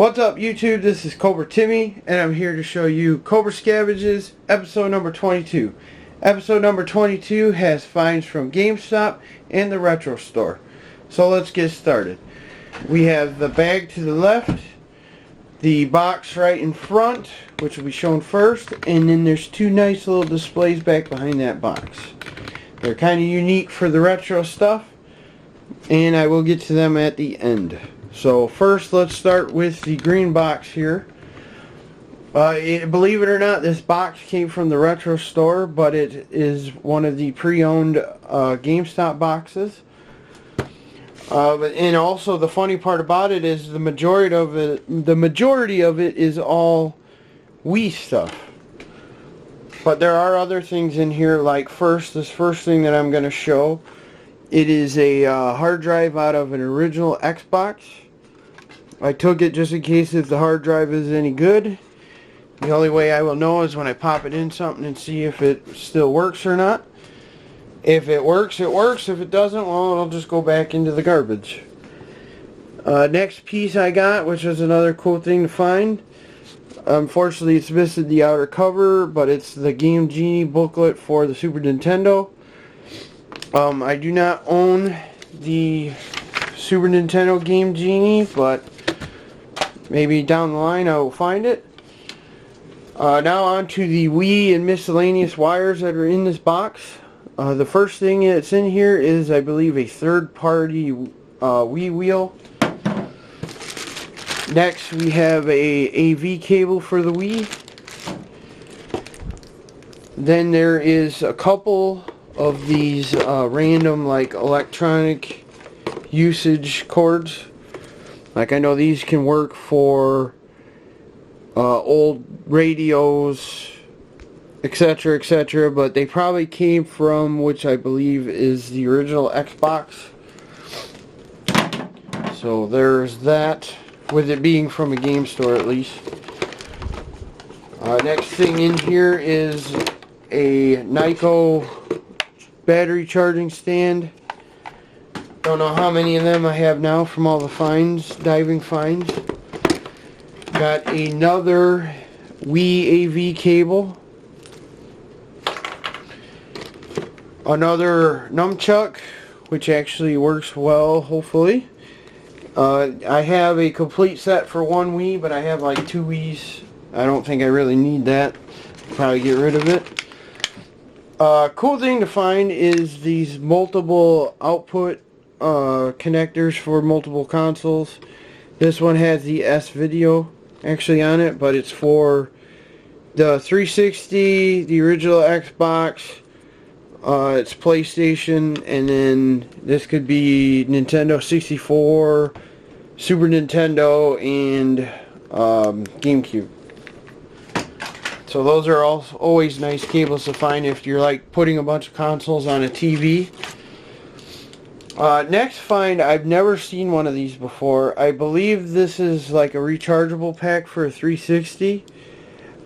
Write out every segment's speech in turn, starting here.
What's up YouTube, this is Cobra Timmy and I'm here to show you Cobra Scavenges episode number 22. Episode number 22 has finds from GameStop and the Retro Store. So let's get started. We have the bag to the left, the box right in front, which will be shown first, and then there's two nice little displays back behind that box. They're kind of unique for the retro stuff, and I will get to them at the end. So first, let's start with the green box here. Believe it or not, this box came from the Retro Store, but it is one of the pre-owned GameStop boxes. And also, the funny part about it is the majority of it is all Wii stuff. But there are other things in here, like this first thing that I'm going to show. It is a hard drive out of an original Xbox. I took it just in case if the hard drive is any good. The only way I will know is when I pop it in something and see if it still works or not. If it works, it works. If it doesn't, well, it'll just go back into the garbage. Next piece I got, which is another cool thing to find. Unfortunately, it's missing the outer cover, but it's the Game Genie booklet for the Super Nintendo. I do not own the Super Nintendo Game Genie, but maybe down the line I will find it. Now on to the Wii and miscellaneous wires that are in this box. The first thing that's in here is, I believe, a third-party Wii wheel. Next, we have a AV cable for the Wii. Then there is a couple of these random, like, electronic usage cords. Like, I know these can work for old radios, etc., etc., but they probably came from, which I believe is the original Xbox. So there's that, with it being from a game store at least. Next thing in here is a Nyko battery charging stand. Don't know how many of them I have now from all the finds, diving finds. Got another Wii AV cable. Another nunchuck, which actually works well, hopefully. I have a complete set for one Wii, but I have like two Wiis. I don't think I really need that. Probably get rid of it. Cool thing to find is these multiple output connectors for multiple consoles. This one has the S-Video actually on it, but it's for the 360, the original Xbox, it's PlayStation, and then this could be Nintendo 64, Super Nintendo, and GameCube. So those are always nice cables to find if you're like putting a bunch of consoles on a TV. Next find, I've never seen one of these before. I believe this is like a rechargeable pack for a 360,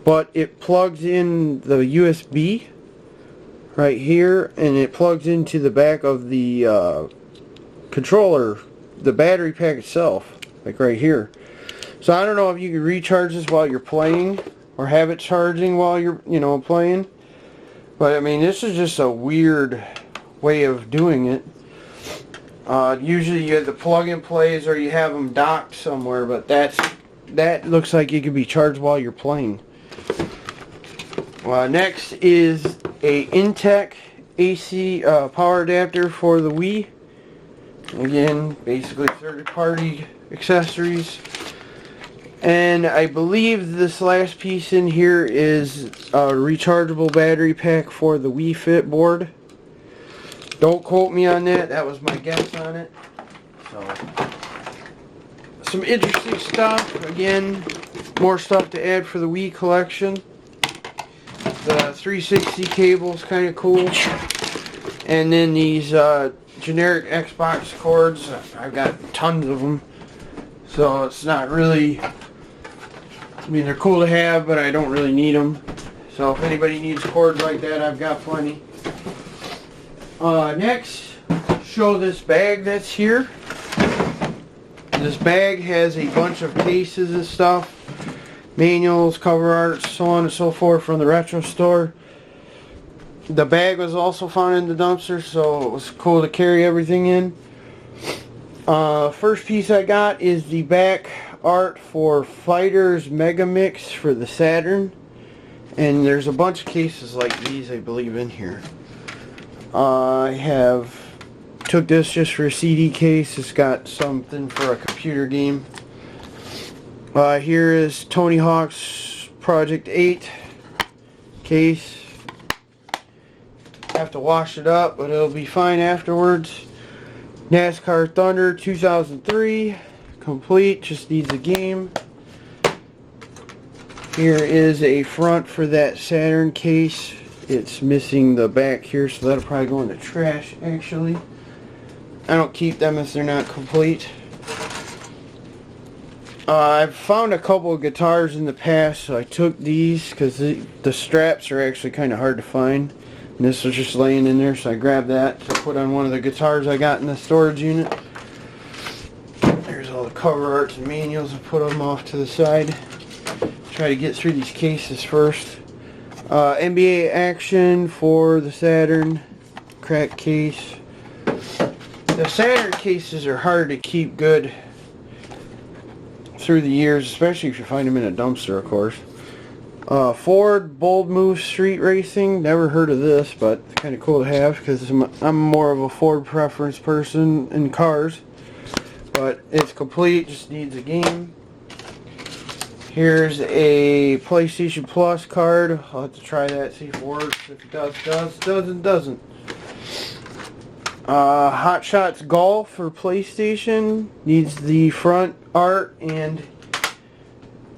but it plugs in the USB right here, and it plugs into the back of the controller, the battery pack itself, like right here. So I don't know if you can recharge this while you're playing, or have it charging while you're, playing. But I mean, this is just a weird way of doing it. Usually you have the plug-and plays, or you have them docked somewhere, but that looks like it could be charged while you're playing. Next is a Intech AC power adapter for the Wii. Again, basically third-party accessories. And I believe this last piece in here is a rechargeable battery pack for the Wii Fit board. Don't quote me on that. That was my guess on it. So, some interesting stuff. Again, more stuff to add for the Wii collection. The 360 cable is kind of cool. And then these generic Xbox cords. I've got tons of them. So it's not really... I mean, they're cool to have, but I don't really need them. So if anybody needs cords like that, I've got plenty. Next, show this bag that's here. This bag has a bunch of cases and stuff, manuals, cover arts, so on and so forth from the retro store. The bag was also found in the dumpster, so it was cool to carry everything in. First piece I got is the back art for Fighters Mega Mix for the Saturn. And there's a bunch of cases like these, I believe, in here. I took this just for a CD case. It's got something for a computer game. Here is Tony Hawk's Project 8 case. Have to wash it up, but it'll be fine afterwards. NASCAR Thunder 2003, complete, just needs a game. Here is a front for that Saturn case. It's missing the back here, so that'll probably go in the trash, actually. I don't keep them if they're not complete. I've found a couple of guitars in the past, so I took these because the straps are actually kind of hard to find. And this was just laying in there, so I grabbed that to put on one of the guitars I got in the storage unit. There's all the cover arts and manuals. I put them off to the side. Try to get through these cases first. NBA Action for the Saturn, cracked case. The Saturn cases are hard to keep good through the years, especially if you find them in a dumpster, of course. Ford Bold Move Street Racing, never heard of this, but it's kind of cool to have because I'm more of a Ford preference person in cars. But it's complete, just needs a game. Here's a PlayStation Plus card. I'll have to try that, see if it works. If it doesn't. Hot Shots Golf for PlayStation, needs the front art and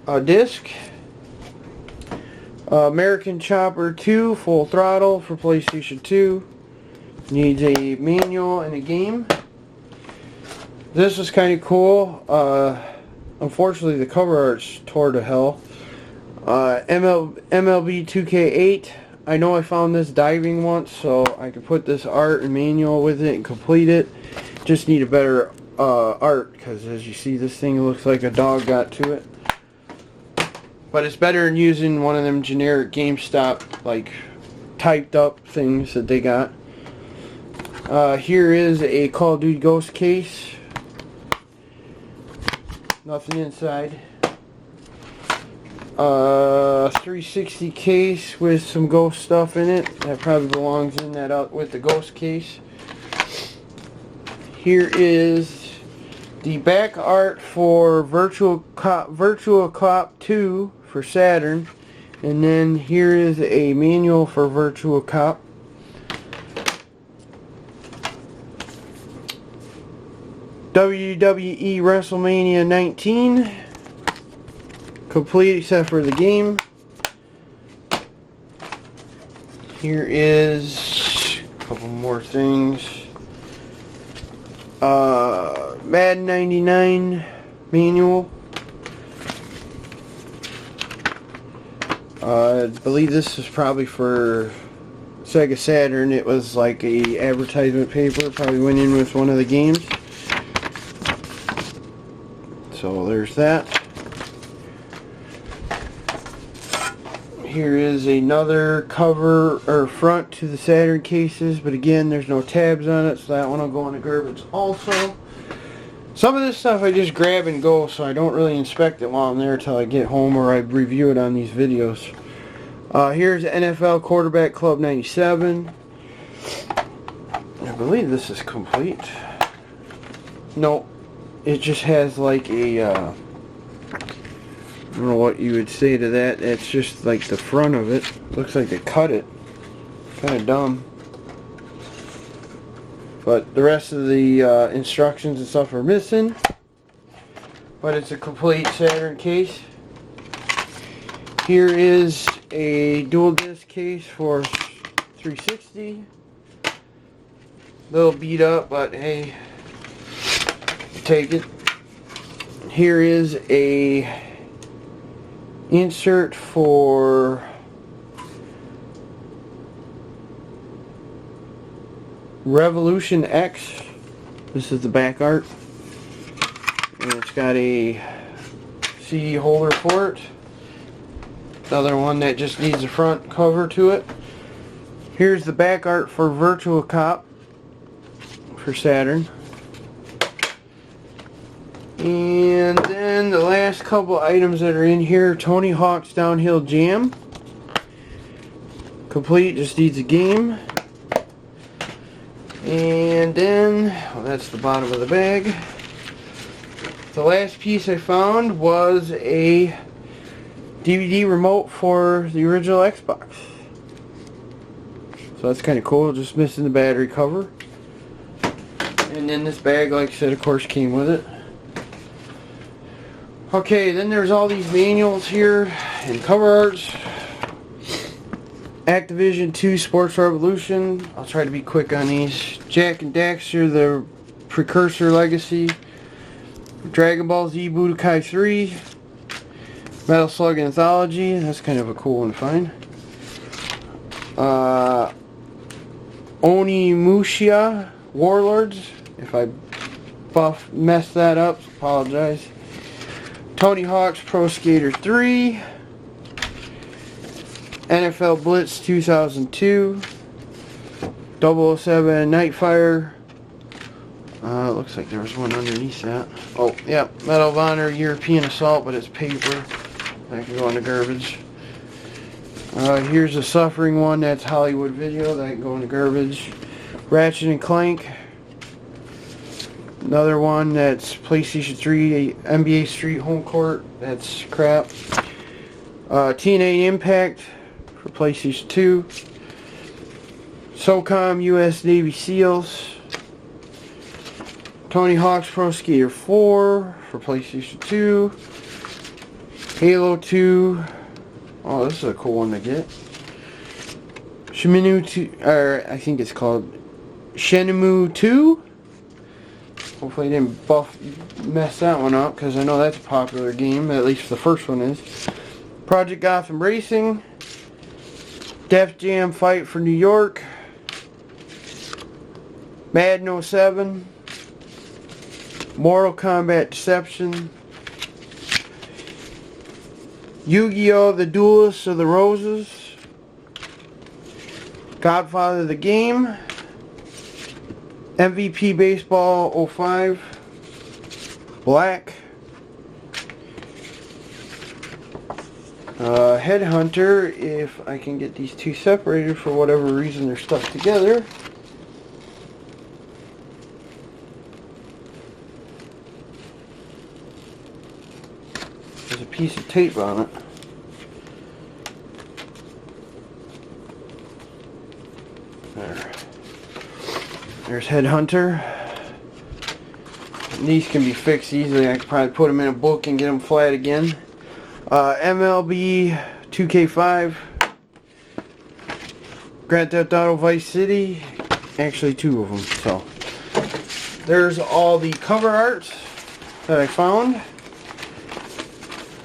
a disc. American Chopper 2 Full Throttle for PlayStation 2, needs a manual and a game. This was kind of cool. Unfortunately, the cover art's tore to hell. MLB 2K8. I know I found this diving once, so I could put this art and manual with it and complete it. Just need a better art, because as you see, this thing looks like a dog got to it. But it's better than using one of them generic GameStop, like, typed up things that they got. Here is a Call of Duty Ghost case. Nothing inside. 360 case with some Ghost stuff in it. That probably belongs in that out with the Ghost case. Here is the back art for Virtual Cop 2 for Saturn. And then here is a manual for Virtual Cop. WWE WrestleMania 19, complete except for the game. Here is a couple more things. Madden 99 manual. I believe this is probably for Sega Saturn. It was like a advertisement paper, probably went in with one of the games. So there's that. Here is another cover or front to the Saturn cases, but again there's no tabs on it, so that one will go in the garbage also. Some of this stuff I just grab and go, so I don't really inspect it while I'm there until I get home or I review it on these videos. Here's NFL Quarterback Club 97. I believe this is complete. Nope. It just has like a, I don't know what you would say to that. It's just like the front of it. Looks like they cut it. Kind of dumb. But the rest of the instructions and stuff are missing. But it's a complete Saturn case. Here is a dual disc case for 360. A little beat up, but hey, take it. Here is a insert for Revolution X. This is the back art. And it's got a CD holder for it. Another one that just needs a front cover to it. Here's the back art for Virtua Cop for Saturn. And then the last couple items that are in here, Tony Hawk's Downhill Jam. Complete, just needs a game. And then, well, that's the bottom of the bag. The last piece I found was a DVD remote for the original Xbox. So that's kind of cool, just missing the battery cover. And then this bag, like I said, of course came with it. Okay, then there's all these manuals here and cover arts. Activision 2 Sports Revolution. I'll try to be quick on these. Jak and Daxter, the Precursor Legacy. Dragon Ball Z Budokai 3. Metal Slug Anthology. That's kind of a cool one to find. Onimusha Warlords. If I messed that up, apologize. Tony Hawk's Pro Skater 3. NFL Blitz 2002. 007 Nightfire. Looks like there was one underneath that. Oh, yeah. Medal of Honor European Assault, but it's paper. That can go in the garbage. Here's a Suffering one. That's Hollywood Video. That can go in the garbage. Ratchet and Clank. Another one that's PlayStation 3, NBA Street Home Court. That's crap. TNA Impact for PlayStation 2. SOCOM US Navy SEALs. Tony Hawk's Pro Skater 4 for PlayStation 2. Halo 2. Oh, this is a cool one to get. Shenmue 2, or I think it's called Shenmue 2. Hopefully I didn't mess that one up, because I know that's a popular game, at least the first one is. Project Gotham Racing. Def Jam Fight for New York. Madden 07. Mortal Kombat Deception. Yu-Gi-Oh! The Duelists of the Roses. Godfather the Game. MVP Baseball 05. Black. Headhunter, if I can get these two separated, for whatever reason they're stuck together. There's a piece of tape on it. There's Headhunter. And these can be fixed easily. I could probably put them in a book and get them flat again. MLB 2K5. Grand Theft Auto Vice City. Actually, two of them. So there's all the cover arts that I found.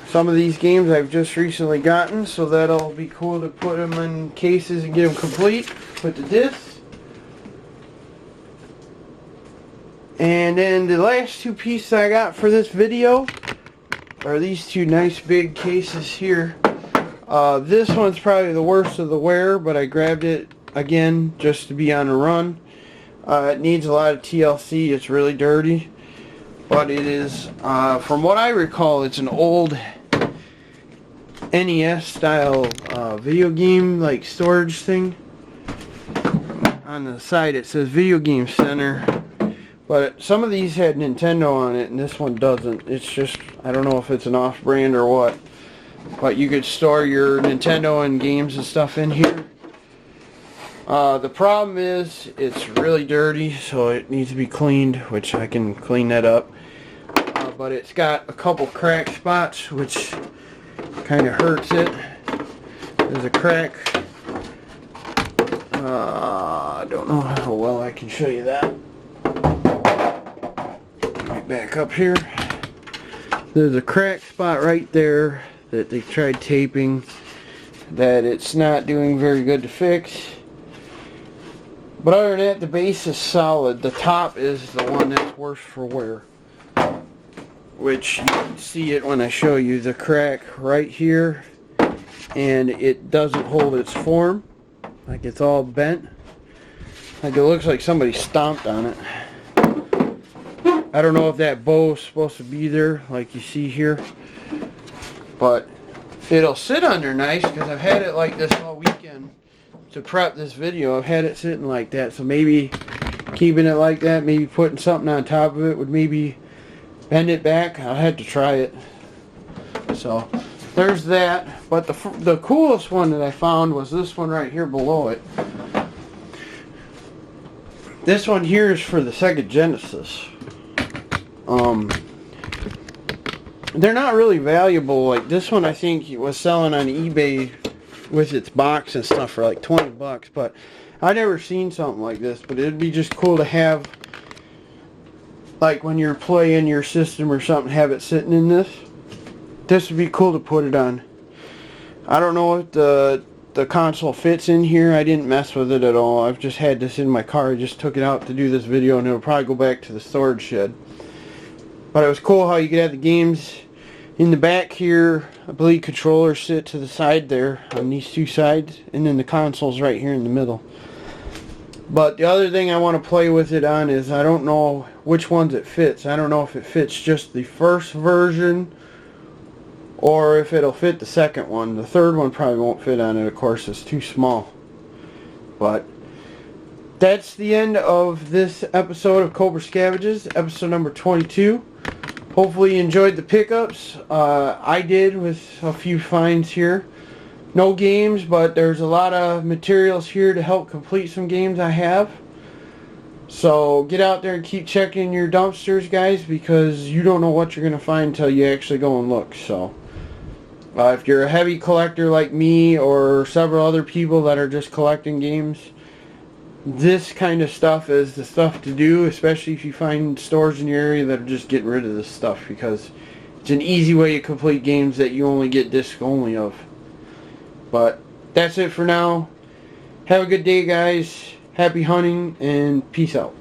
Some of these games I've just recently gotten, so that'll be cool to put them in cases and get them complete with the discs. And then the last two pieces I got for this video are these two nice big cases here. This one's probably the worst of the wear, but I grabbed it again just to be on a run. It needs a lot of TLC. It's really dirty, but it is, from what I recall, it's an old NES style video game like storage thing. On the side it says Video Game Center, but some of these had Nintendo on it and this one doesn't. It's just, I don't know if it's an off-brand or what, but you could store your Nintendo and games and stuff in here. The problem is it's really dirty, so it needs to be cleaned, which I can clean that up. But it's got a couple crack spots, which kind of hurts it. There's a crack. I don't know how well I can show you that. Right back up here. There's a crack spot right there that they tried taping, that it's not doing very good to fix. But other than that, the base is solid. The top is the one that's worse for wear. which you can see it when I show you the crack right here, and it doesn't hold its form, like it's all bent, like it looks like somebody stomped on it. I don't know if that bow is supposed to be there like you see here, but it'll sit under nice because I've had it like this all weekend to prep this video. I've had it sitting like that, so maybe keeping it like that, maybe putting something on top of it would maybe bend it back. I'll have to try it. So there's that. But the coolest one that I found was this one right here below it. This one here is for the Sega Genesis. They're not really valuable. Like this one I think was selling on eBay with its box and stuff for like 20 bucks, but I never seen something like this. But it'd be just cool to have, like when you're playing your system or something, have it sitting in this. This would be cool to put it on. I don't know if the console fits in here. I didn't mess with it at all. I've just had this in my car. I just took it out to do this video, and it'll probably go back to the storage shed. But it was cool how you could have the games in the back here. I believe controllers sit to the side there on these two sides, and then the console's right here in the middle. But the other thing I want to play with it on is I don't know which ones it fits. I don't know if it fits just the first version or if it'll fit the second one. The third one probably won't fit on it, of course, it's too small. But that's the end of this episode of Cobra Scavenges, episode number 22. Hopefully you enjoyed the pickups. I did, with a few finds here. No games, but there's a lot of materials here to help complete some games I have. So get out there and keep checking your dumpsters, guys, because you don't know what you're going to find until you actually go and look. So if you're a heavy collector like me or several other people that are just collecting games, this kind of stuff is the stuff to do, especially if you find stores in your area that are just getting rid of this stuff, because it's an easy way to complete games that you only get disc only of. But that's it for now. Have a good day, guys. Happy hunting, and peace out.